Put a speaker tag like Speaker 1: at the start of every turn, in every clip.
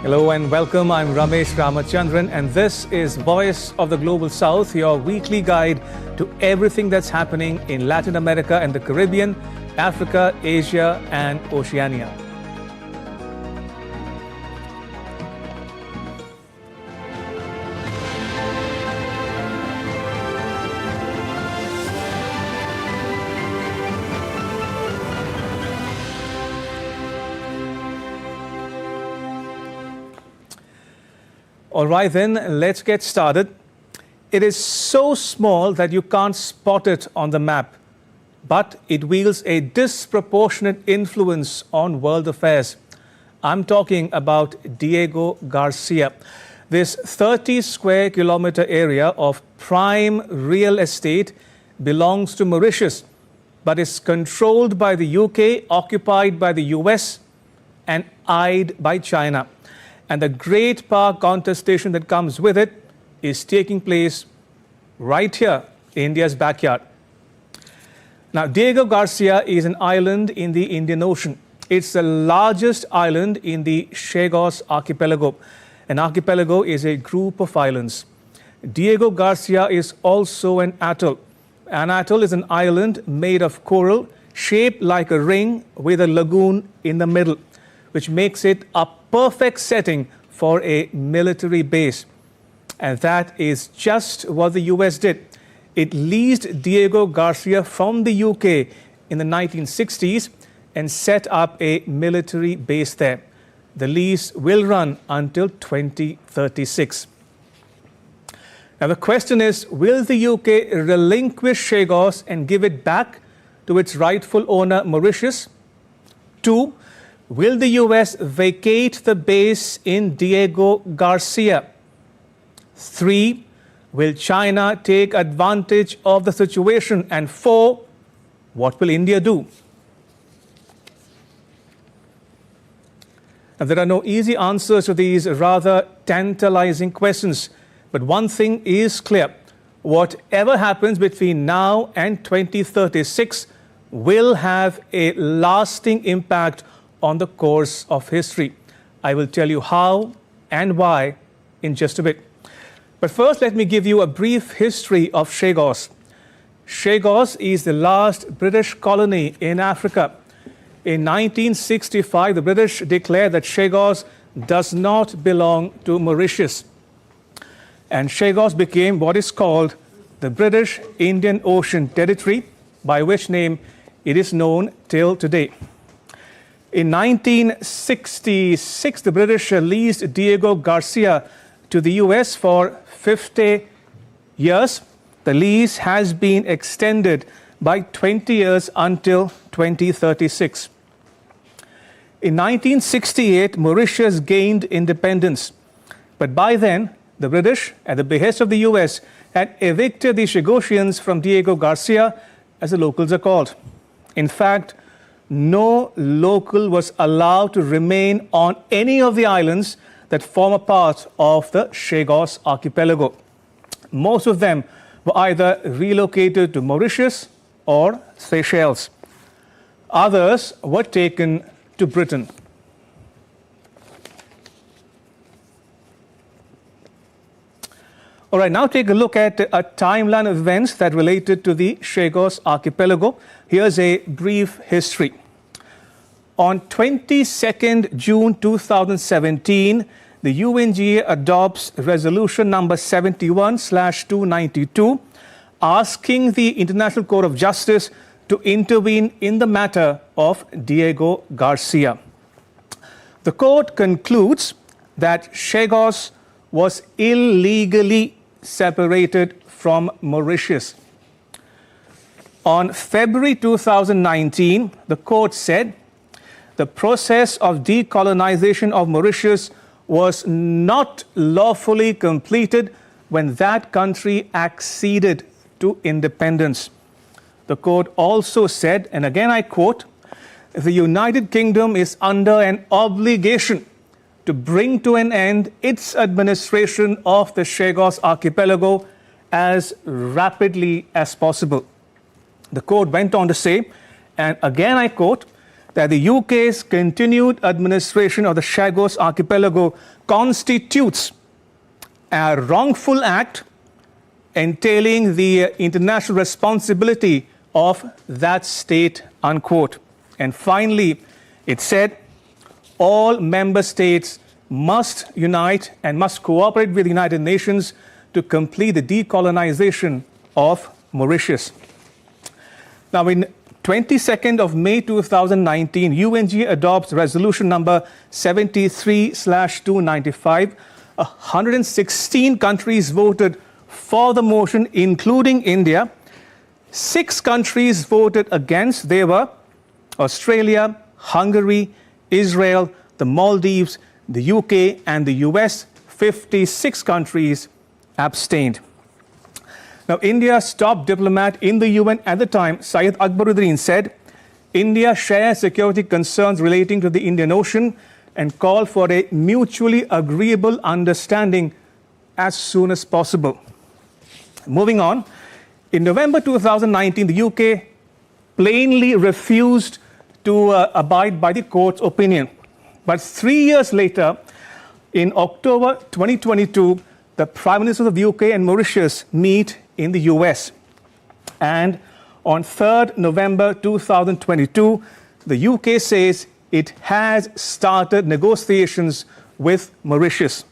Speaker 1: Hello and welcome. I'm Ramesh Ramachandran and this is Voice of the Global South, your weekly guide to everything that's happening in Latin America and the Caribbean, Africa, Asia and Oceania. All right then, let's get started. It is so small that you can't spot it on the map, but it wields a disproportionate influence on world affairs. I'm talking about Diego Garcia. This 30 square kilometer area of prime real estate belongs to Mauritius, but is controlled by the UK, occupied by the US, and eyed by China. And the great power contestation that comes with it is taking place right here, India's backyard. Now, Diego Garcia is an island in the Indian Ocean. It's the largest island in the Chagos archipelago. An archipelago is a group of islands. Diego Garcia is also an atoll. An atoll is an island made of coral, shaped like a ring with a lagoon in the middle, which makes it a perfect setting for a military base. And that is just what the US did. It leased Diego Garcia from the UK in the 1960s and set up a military base there. The lease will run until 2036. Now the question is, will the UK relinquish Chagos and give it back to its rightful owner, Mauritius? 2. Will the US vacate the base in Diego Garcia? 3. Will China take advantage of the situation? And 4. What will India do? Now, there are no easy answers to these rather tantalizing questions. But one thing is clear. Whatever happens between now and 2036 will have a lasting impact on the course of history. I will tell you how and why in just a bit. But first, let me give you a brief history of Chagos. Chagos is the last British colony in Africa. In 1965, the British declared that Chagos does not belong to Mauritius. And Chagos became what is called the British Indian Ocean Territory, by which name it is known till today. In 1966, the British leased Diego Garcia to the US for 50 years. The lease has been extended by 20 years until 2036. In 1968, Mauritius gained independence. But by then, the British, at the behest of the US, had evicted the Chagosians from Diego Garcia, as the locals are called. In fact, no local was allowed to remain on any of the islands that form a part of the Chagos archipelago. Most of them were either relocated to Mauritius or Seychelles. Others were taken to Britain. All right, now take a look at a timeline of events that related to the Chagos archipelago. Here's a brief history. On 22nd June 2017, the UNGA adopts resolution number 71/292, asking the International Court of Justice to intervene in the matter of Diego Garcia. The court concludes that Chagos was illegally separated from Mauritius. On February 2019, the court said the process of decolonization of Mauritius was not lawfully completed when that country acceded to independence. The court also said, and again I quote, the United Kingdom is under an obligation to bring to an end its administration of the Chagos archipelago as rapidly as possible. The court went on to say, and again I quote, that the UK's continued administration of the Chagos archipelago constitutes a wrongful act entailing the international responsibility of that state, unquote. And finally, it said, all member states must unite and must cooperate with the United Nations to complete the decolonization of Mauritius. Now, in 22nd of May 2019, UNG adopts resolution number 73/295. 116 countries voted for the motion, including India. 6 countries voted against. They were Australia, Hungary, Israel, the Maldives, the UK, and the US. 56 countries abstained. Now, India's top diplomat in the UN at the time, Syed Akbaruddin, said, India shares security concerns relating to the Indian Ocean and called for a mutually agreeable understanding as soon as possible. Moving on, in November 2019, the UK plainly refused to abide by the court's opinion. But 3 years later, in October 2022, the Prime Ministers of the UK and Mauritius meet in the US. And on 3rd November 2022, the UK says it has started negotiations with Mauritius.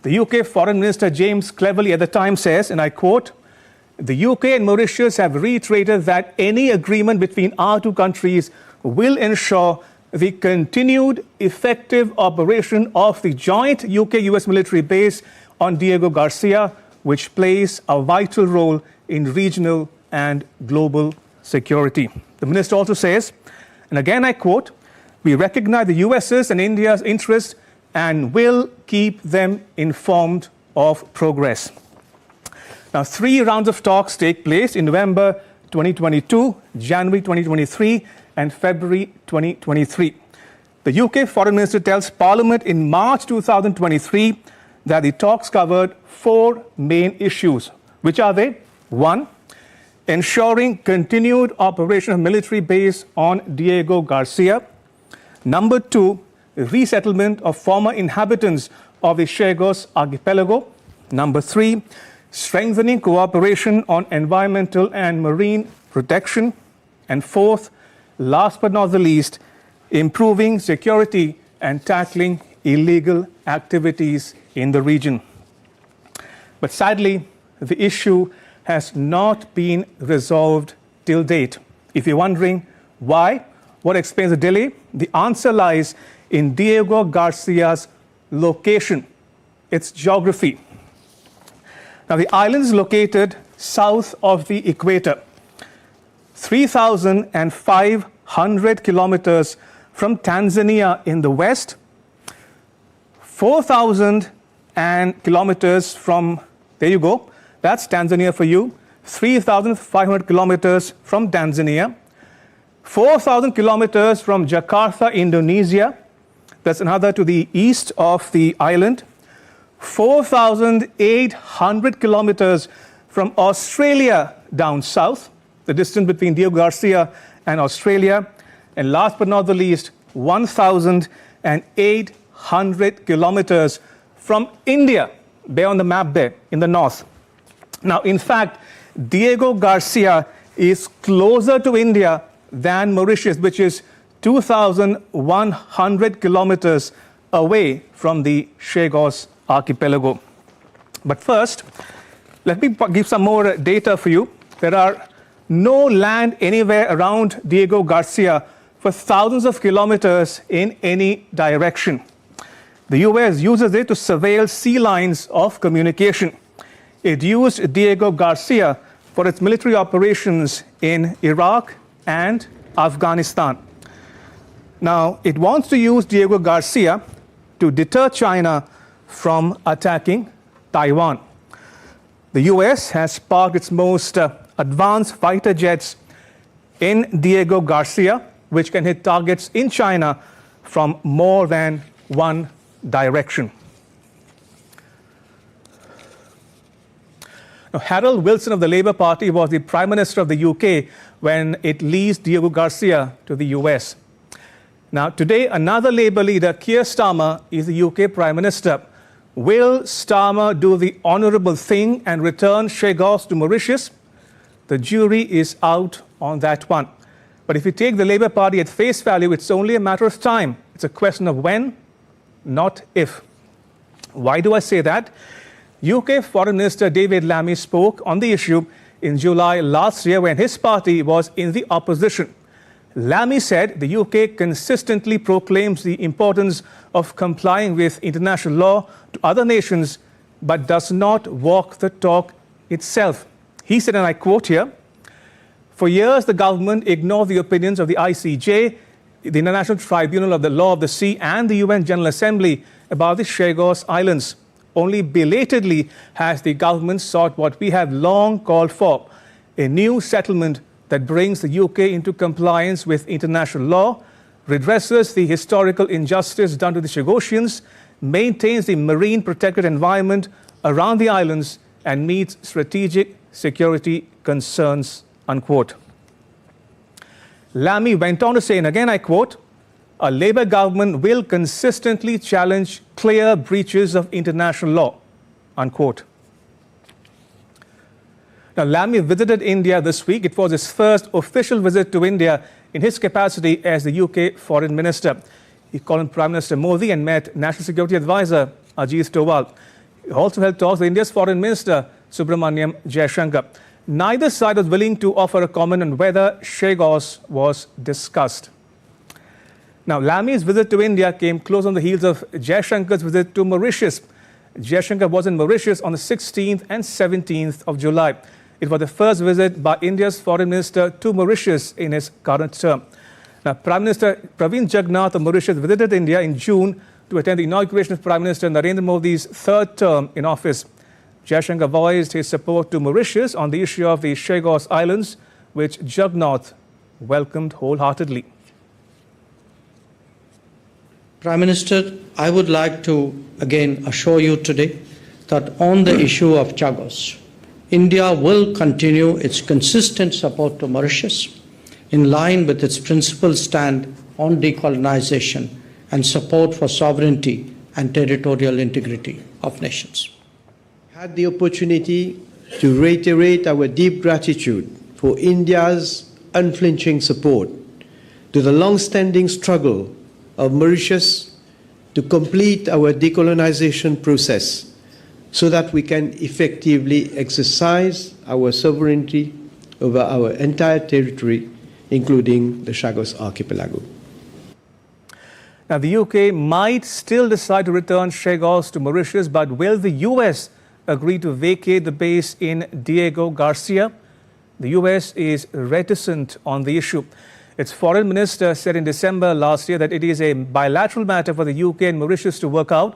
Speaker 1: The UK Foreign Minister James Cleverly at the time says, and I quote, the UK and Mauritius have reiterated that any agreement between our two countries will ensure the continued effective operation of the joint UK-US military base on Diego Garcia, which plays a vital role in regional and global security. The minister also says, and again I quote, we recognize the US's and India's interests and will keep them informed of progress. Now, 3 rounds of talks take place in November 2022, January 2023, and February 2023. The UK Foreign Minister tells Parliament in March 2023 that the talks covered 4 main issues. Which are they? 1, ensuring continued operation of military base on Diego Garcia. Number 2, resettlement of former inhabitants of the Chagos archipelago. Number 3, strengthening cooperation on environmental and marine protection. And 4th, last but not the least, improving security and tackling illegal activities in the region. But sadly, the issue has not been resolved till date. If you're wondering why, what explains the delay, the answer lies in Diego Garcia's location, its geography. Now, the island is located south of the equator, 3,500 kilometers from Tanzania in the west, 4,000 kilometers from, there you go, that's Tanzania for you, 3,500 kilometers from Tanzania, 4,000 kilometers from Jakarta, Indonesia, that's another to the east of the island, 4,800 kilometers from Australia down south, the distance between Diego Garcia and Australia, and last but not the least, 1,800 kilometers from India, there on the map there in the north. Now, in fact, Diego Garcia is closer to India than Mauritius, which is 2,100 kilometers away from the Chagos archipelago. But first, let me give some more data for you. There are no land anywhere around Diego Garcia for thousands of kilometers in any direction. The US uses it to surveil sea lines of communication. It used Diego Garcia for its military operations in Iraq and Afghanistan. Now, it wants to use Diego Garcia to deter China from attacking Taiwan. The US has parked its most advanced fighter jets in Diego Garcia, which can hit targets in China from more than one direction. Now, Harold Wilson of the Labour Party was the Prime Minister of the UK when it leased Diego Garcia to the US. Now, today, another Labour leader, Keir Starmer, is the UK Prime Minister. Will Starmer do the honourable thing and return Chagos to Mauritius? The jury is out on that one. But if you take the Labour Party at face value, it's only a matter of time. It's a question of when, not if. Why do I say that? UK Foreign Minister David Lammy spoke on the issue in July last year when his party was in the opposition. Lammy said the UK consistently proclaims the importance of complying with international law to other nations, but does not walk the talk itself. He said, and I quote here, "For years, the government ignored the opinions of the ICJ, the International Tribunal of the Law of the Sea, and the UN General Assembly about the Chagos Islands. Only belatedly has the government sought what we have long called for, a new settlement that brings the UK into compliance with international law, redresses the historical injustice done to the Chagosians, maintains the marine protected environment around the islands, and meets strategic security concerns," unquote. Lammy went on to say, and again I quote, "A Labour government will consistently challenge clear breaches of international law," unquote. Now, Lammy visited India this week. It was his first official visit to India in his capacity as the UK Foreign Minister. He called on Prime Minister Modi and met National Security Advisor Ajit Doval. He also held talks with India's Foreign Minister Subramaniam Jaishankar. Neither side was willing to offer a comment on whether Chagos was discussed. Now, Lammy's visit to India came close on the heels of Jaishankar's visit to Mauritius. Jaishankar was in Mauritius on the 16th and 17th of July. It was the first visit by India's Foreign Minister to Mauritius in his current term. Now, Prime Minister Praveen Jagannath of Mauritius visited India in June to attend the inauguration of Prime Minister Narendra Modi's third term in office. Jaishankar voiced his support to Mauritius on the issue of the Chagos Islands, which Jagannath welcomed wholeheartedly.
Speaker 2: Prime Minister, I would like to again assure you today that on the issue of Chagos, India will continue its consistent support to Mauritius in line with its principled stand on decolonization and support for sovereignty and territorial integrity of nations.
Speaker 3: I had the opportunity to reiterate our deep gratitude for India's unflinching support to the long-standing struggle of Mauritius to complete our decolonization process so that we can effectively exercise our sovereignty over our entire territory, including the Chagos archipelago.
Speaker 1: Now, the UK might still decide to return Chagos to Mauritius, but will the US agree to vacate the base in Diego Garcia? The US is reticent on the issue. Its foreign minister said in December last year that it is a bilateral matter for the UK and Mauritius to work out,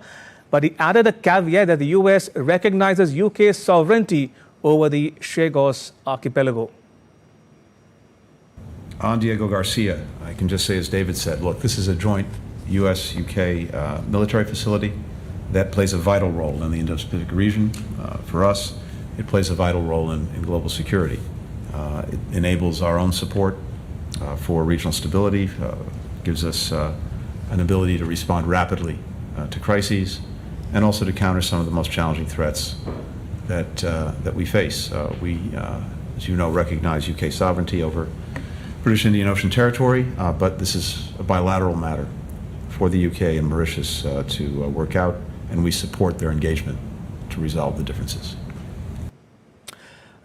Speaker 1: but he added a caveat that the US recognizes UK's sovereignty over the Chagos archipelago.
Speaker 4: On Diego Garcia, I can just say, as David said, look, this is a joint US-UK military facility that plays a vital role in the Indo-Pacific region. For us, it plays a vital role in global security. It enables our own support for regional stability, gives us an ability to respond rapidly to crises, and also to counter some of the most challenging threats that we face. We, as you know, recognize UK sovereignty over British Indian Ocean territory, but this is a bilateral matter for the UK and Mauritius to work out, and we support their engagement to resolve the differences.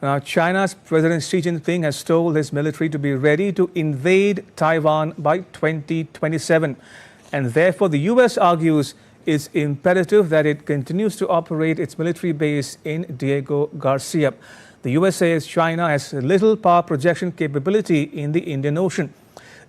Speaker 1: Now, China's President Xi Jinping has told his military to be ready to invade Taiwan by 2027. And therefore, the US argues it's imperative that it continues to operate its military base in Diego Garcia. The US says China has little power projection capability in the Indian Ocean.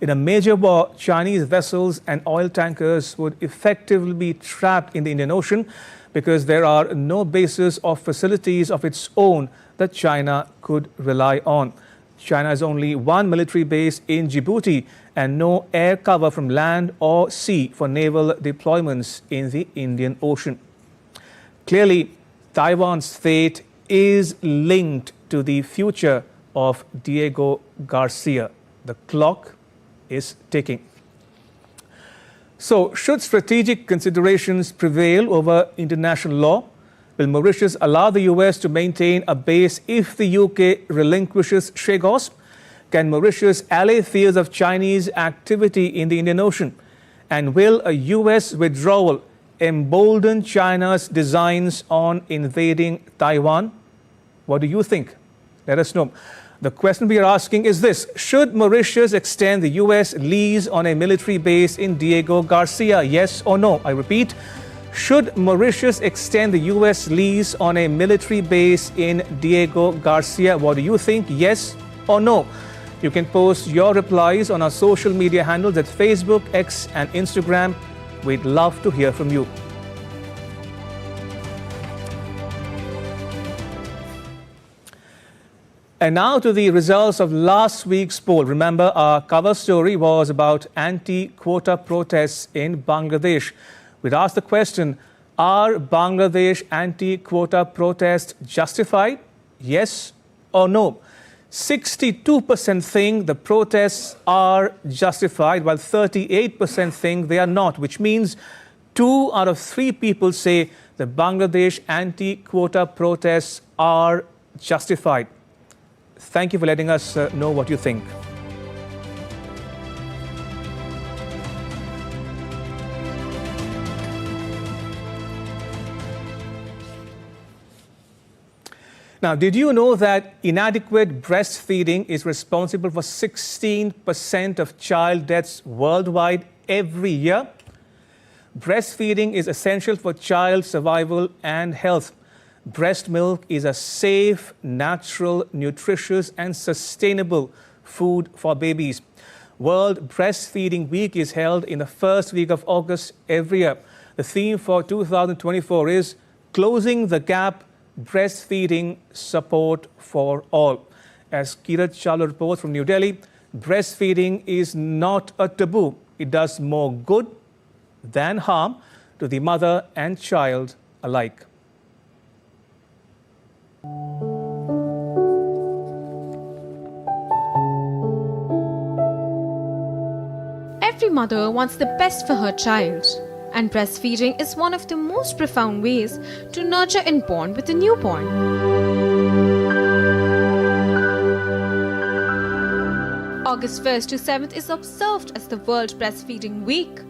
Speaker 1: In a major war, Chinese vessels and oil tankers would effectively be trapped in the Indian Ocean because there are no bases or facilities of its own that China could rely on. China has only one military base in Djibouti and no air cover from land or sea for naval deployments in the Indian Ocean. Clearly, Taiwan's fate is linked to the future of Diego Garcia. The clock is ticking. So, should strategic considerations prevail over international law? Will Mauritius allow the US to maintain a base if the UK relinquishes Chagos? Can Mauritius allay fears of Chinese activity in the Indian Ocean? And will a US withdrawal embolden China's designs on invading Taiwan? What do you think? Let us know. The question we are asking is this: should Mauritius extend the US lease on a military base in Diego Garcia? Yes or no? I repeat, should Mauritius extend the US lease on a military base in Diego Garcia? What do you think? Yes or no? You can post your replies on our social media handles at Facebook, X and Instagram. We'd love to hear from you. And now to the results of last week's poll. Remember, our cover story was about anti-quota protests in Bangladesh. We'd asked the question, are Bangladesh anti-quota protests justified? Yes or no? 62% think the protests are justified, while 38% think they are not, which means 2 out of 3 people say the Bangladesh anti-quota protests are justified. Thank you for letting us know what you think. Now, did you know that inadequate breastfeeding is responsible for 16% of child deaths worldwide every year? Breastfeeding is essential for child survival and health. Breast milk is a safe, natural, nutritious and sustainable food for babies. World Breastfeeding Week is held in the first week of August every year. The theme for 2024 is Closing the Gap, Breastfeeding Support for All. As Kirat Chawla reports from New Delhi, breastfeeding is not a taboo. It does more good than harm to the mother and child alike.
Speaker 5: Every mother wants the best for her child, and breastfeeding is one of the most profound ways to nurture and bond with the newborn. August 1st to 7th is observed as the World Breastfeeding Week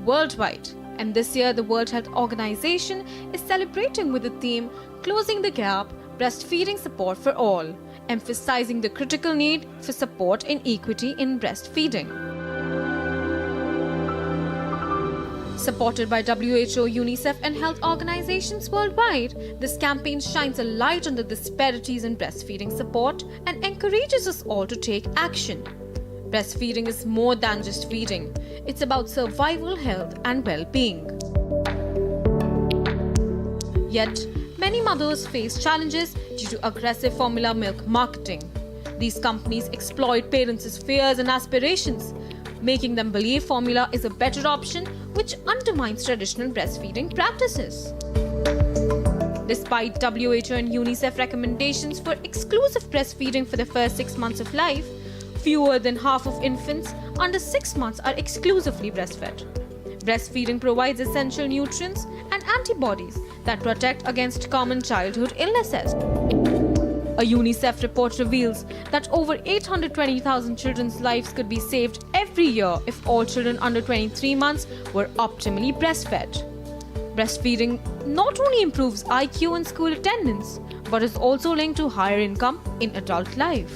Speaker 5: worldwide, and this year the World Health Organization is celebrating with the theme Closing the Gap, Breastfeeding Support for All, emphasizing the critical need for support and equity in breastfeeding. Supported by WHO, UNICEF and health organizations worldwide, this campaign shines a light on the disparities in breastfeeding support and encourages us all to take action. Breastfeeding is more than just feeding. It's about survival, health and well-being. Yet, many mothers face challenges due to aggressive formula milk marketing. These companies exploit parents' fears and aspirations, making them believe formula is a better option, which undermines traditional breastfeeding practices. Despite WHO and UNICEF recommendations for exclusive breastfeeding for the first 6 months of life, fewer than half of infants under 6 months are exclusively breastfed. Breastfeeding provides essential nutrients and antibodies that protect against common childhood illnesses. A UNICEF report reveals that over 820,000 children's lives could be saved every year if all children under 23 months were optimally breastfed. Breastfeeding not only improves IQ and school attendance, but is also linked to higher income in adult life.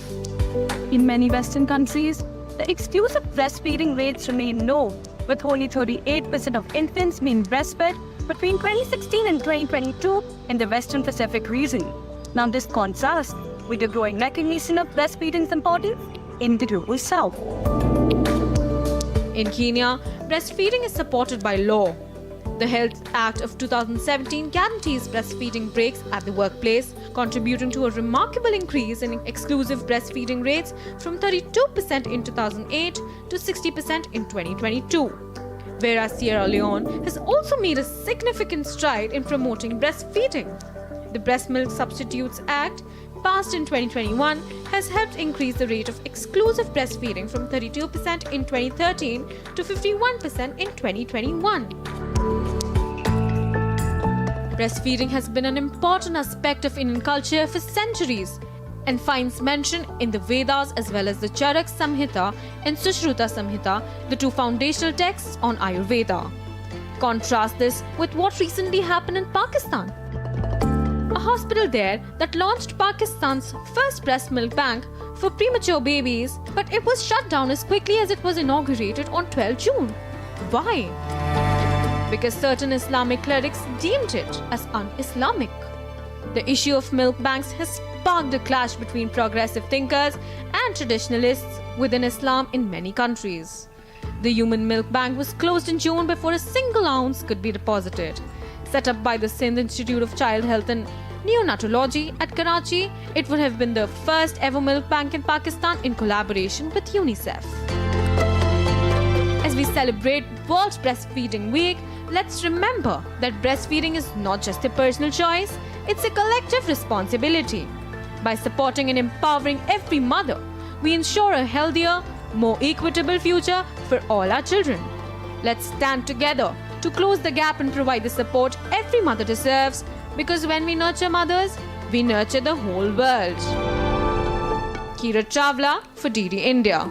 Speaker 6: In many Western countries, the exclusive breastfeeding rates remain low, with only 38% of infants being breastfed between 2016 and 2022 in the Western Pacific region. Now, this contrasts with the growing recognition of breastfeeding's importance in the global south.
Speaker 5: In Kenya, breastfeeding is supported by law. The Health Act of 2017 guarantees breastfeeding breaks at the workplace, contributing to a remarkable increase in exclusive breastfeeding rates from 32% in 2008 to 60% in 2022. Whereas Sierra Leone has also made a significant stride in promoting breastfeeding. The Breast Milk Substitutes Act passed in 2021 has helped increase the rate of exclusive breastfeeding from 32% in 2013 to 51% in 2021. Breastfeeding has been an important aspect of Indian culture for centuries and finds mention in the Vedas as well as the Charak Samhita and Sushruta Samhita, the two foundational texts on Ayurveda. Contrast this with what recently happened in Pakistan. A hospital there that launched Pakistan's first breast milk bank for premature babies, but it was shut down as quickly as it was inaugurated on 12 June. Why? Because certain Islamic clerics deemed it as un-Islamic. The issue of milk banks has sparked a clash between progressive thinkers and traditionalists within Islam in many countries. The human milk bank was closed in June before a single ounce could be deposited. Set up by the Sindh Institute of Child Health and Neonatology at Karachi, it would have been the first ever milk bank in Pakistan in collaboration with UNICEF. As we celebrate World Breastfeeding Week, let's remember that breastfeeding is not just a personal choice, it's a collective responsibility. By supporting and empowering every mother, we ensure a healthier, more equitable future for all our children. Let's stand together to close the gap and provide the support every mother deserves, because when we nurture mothers, we nurture the whole world. Kira Chawla for DD India.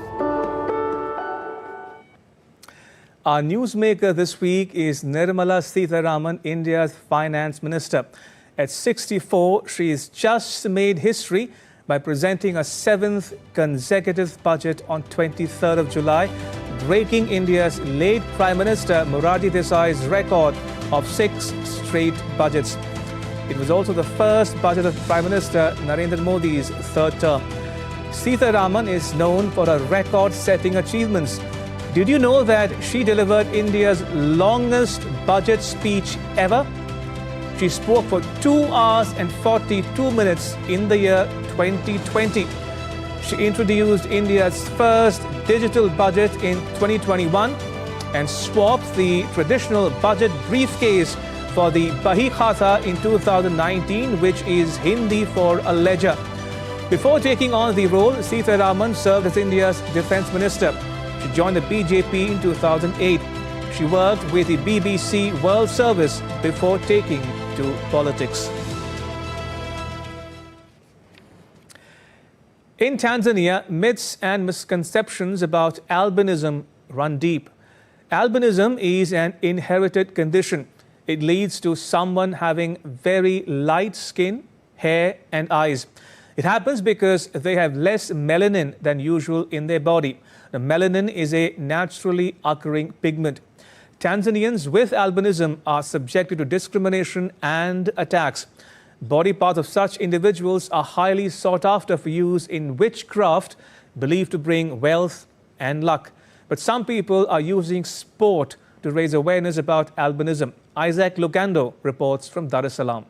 Speaker 1: Our newsmaker this week is Nirmala Sitharaman, India's finance minister. At 64, she has just made history by presenting a 7th consecutive budget on 23rd of July, breaking India's late Prime Minister Morarji Desai's record of 6 straight budgets. It was also the first budget of Prime Minister Narendra Modi's third term. Sitharaman is known for her record-setting achievements. Did you know that she delivered India's longest budget speech ever? She spoke for 2 hours and 42 minutes in the year 2020. She introduced India's first digital budget in 2021 and swapped the traditional budget briefcase for the Bahi Khata in 2019, which is Hindi for a ledger. Before taking on the role, Sitharaman served as India's defense minister. She joined the BJP in 2008. She worked with the BBC World Service before taking to politics. In Tanzania, myths and misconceptions about albinism run deep. Albinism is an inherited condition. It leads to someone having very light skin, hair, and eyes. It happens because they have less melanin than usual in their body. The melanin is a naturally occurring pigment. Tanzanians with albinism are subjected to discrimination and attacks. Body parts of such individuals are highly sought after for use in witchcraft, believed to bring wealth and luck. But some people are using sport to raise awareness about albinism. Isaac Lugando reports from Dar es Salaam.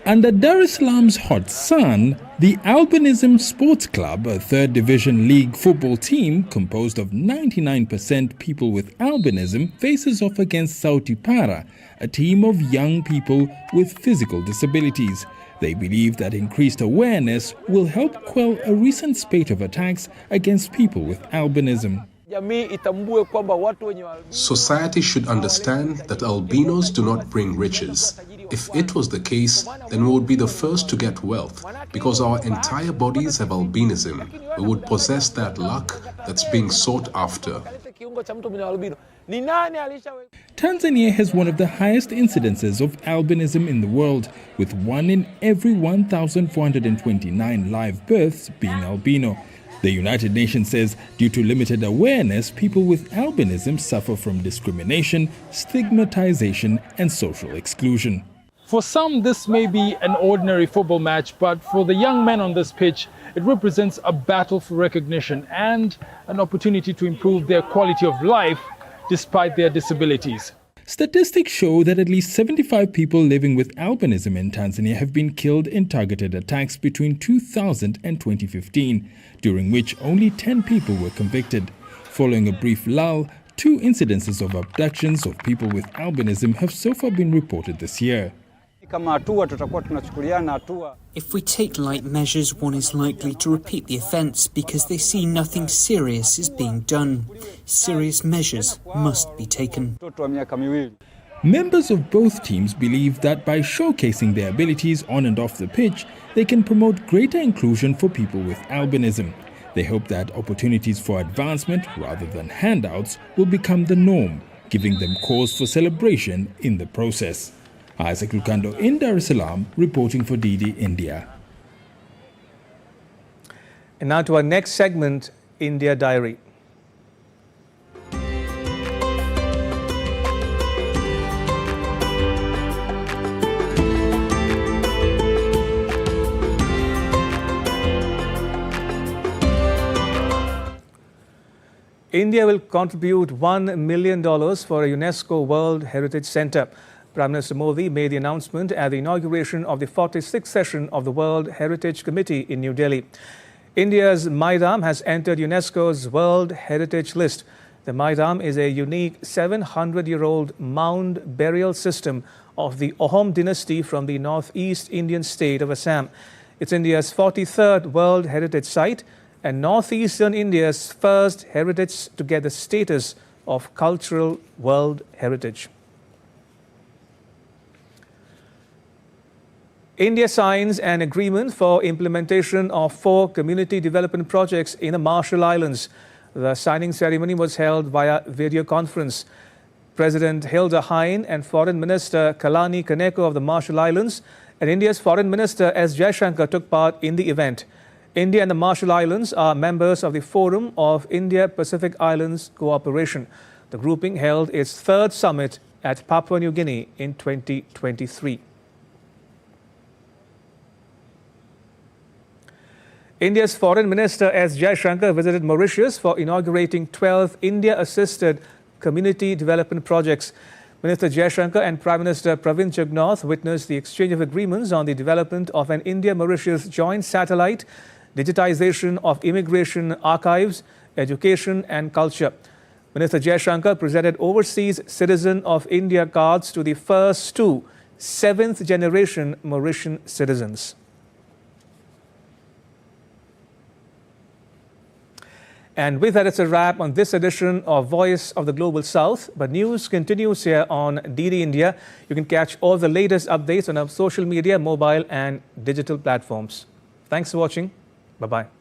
Speaker 7: Under Dar es Salaam's hot sun, the Albinism Sports Club, a third division league football team composed of 99% people with albinism, faces off against Sauti Para, a team of young people with physical disabilities. They believe that increased awareness will help quell a recent spate of attacks against people with albinism.
Speaker 8: Society should understand that albinos do not bring riches. If it was the case, then we would be the first to get wealth. Because our entire bodies have albinism, we would possess that luck that's being sought after.
Speaker 7: Tanzania has one of the highest incidences of albinism in the world, with 1 in every 1,429 live births being albino. The United Nations says due to limited awareness, people with albinism suffer from discrimination, stigmatization, and social exclusion.
Speaker 9: For some, this may be an ordinary football match, but for the young men on this pitch, it represents a battle for recognition and an opportunity to improve their quality of life despite their disabilities.
Speaker 7: Statistics show that at least 75 people living with albinism in Tanzania have been killed in targeted attacks between 2000 and 2015, during which only 10 people were convicted. Following a brief lull, 2 incidences of abductions of people with albinism have so far been reported this year.
Speaker 10: If we take light measures, one is likely to repeat the offence because they see nothing serious is being done. Serious measures must be taken.
Speaker 7: Members of both teams believe that by showcasing their abilities on and off the pitch, they can promote greater inclusion for people with albinism. They hope that opportunities for advancement rather than handouts will become the norm, giving them cause for celebration in the process. Isaac Lukando in Dar es Salaam, reporting for DD India.
Speaker 1: And now to our next segment, India Diary. India will contribute $1 million for a UNESCO World Heritage Centre. Prime Minister Modi made the announcement at the inauguration of the 46th session of the World Heritage Committee in New Delhi. India's Maidam has entered UNESCO's World Heritage List. The Maidam is a unique 700-year-old mound burial system of the Ahom dynasty from the northeast Indian state of Assam. It's India's 43rd World Heritage Site and northeastern India's first heritage to get the status of Cultural World Heritage. India signs an agreement for implementation of 4 community development projects in the Marshall Islands. The signing ceremony was held via video conference. President Hilda Hine and Foreign Minister Kalani Kaneko of the Marshall Islands and India's Foreign Minister S. Jaishankar took part in the event. India and the Marshall Islands are members of the Forum of India-Pacific Islands Cooperation. The grouping held its 3rd summit at Papua New Guinea in 2023. India's Foreign Minister S. Jaishankar visited Mauritius for inaugurating 12 India-assisted community development projects. Minister Jaishankar and Prime Minister Pravind Jugnauth witnessed the exchange of agreements on the development of an India-Mauritius joint satellite, digitization of immigration archives, education and culture. Minister Jaishankar presented Overseas Citizen of India cards to the first 2 7th-generation Mauritian citizens. And with that, it's a wrap on this edition of Voice of the Global South. But news continues here on DD India. You can catch all the latest updates on our social media, mobile and digital platforms. Thanks for watching. Bye-bye.